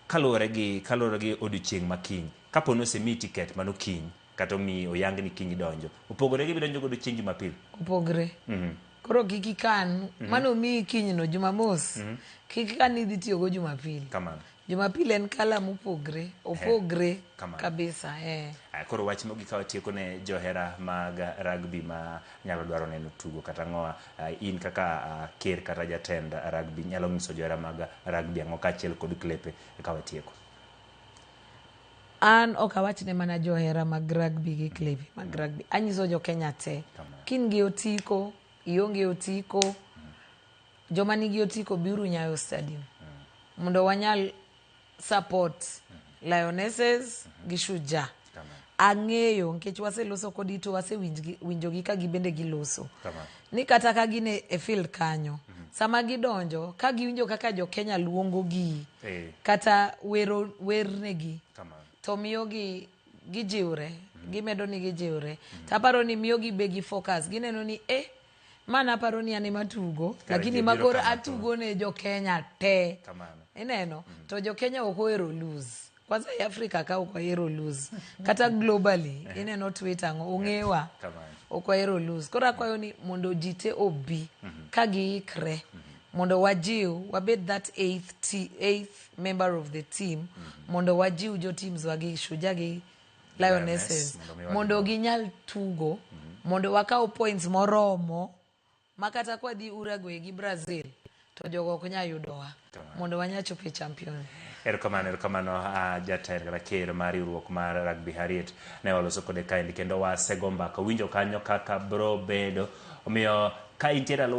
kalore gi odiochieng' makiny kapo ni osemi tiket mano kiny kata omi oyang ni kiny donjo opogore gi bidonjo godo chieng' Jumapil opogore koro kiki kan mano mi kiny no Jumamos kiki kan idhi tiyo go Jumapil kamano Jumapil en kala opogre kabisa koro wach mogi ka watieko ne johera mag rugby ma nyalo dwaro neno tugo kata ngoa in kaka ker kata jatend rugby nyalo nyiso johera mag rugby ang'o kaachiel kod klepe ka watieko. An ok awachne mana johera mag rugby gi klepe mag rugby anyiso jo Kenya te kin gi otiko ionge otiko joma nigi otiko biuru Nyayo Stadium mondo wanyal support Lionesses gi Shujaa. Ang'eyo nikech waseloso kodi to wasewinjogi ka gibende giloso ni kata ka gine e field kanyo sama gidonjo ka giwinjo kaka jo Kenya luongo gi kata wernegi to miyo gijiwre gimedo ni gijiwre taparo ni miyo gi be gi focus gineno ni mana paro ni ane matugo lakini makor atugo ne jo Kenya te ineno to jo Kenya ok ohero lose kwanza e Africa ka ok ohero lose kata globally ineno Twitter ong'ewa ok ohero lose koro akwayo ni mondo ji te obi ka giikre mondo wajiw wabed that eighth member of the team mondo wajiw jo teams wagi Shujaa gi Lionesses mondo ginyal tugo mondo wakaw points moromo makata kwa di Uruguay gi Brazil to jogo ok nya yudowa mondo wanya chopo e champion. Erokamano jatend kata ker mar riwruok mar rugby Harriet ne waloso kode kaendi kendo wasego mbaka winjo kanyo kaka bro bedo omiyo ka intiere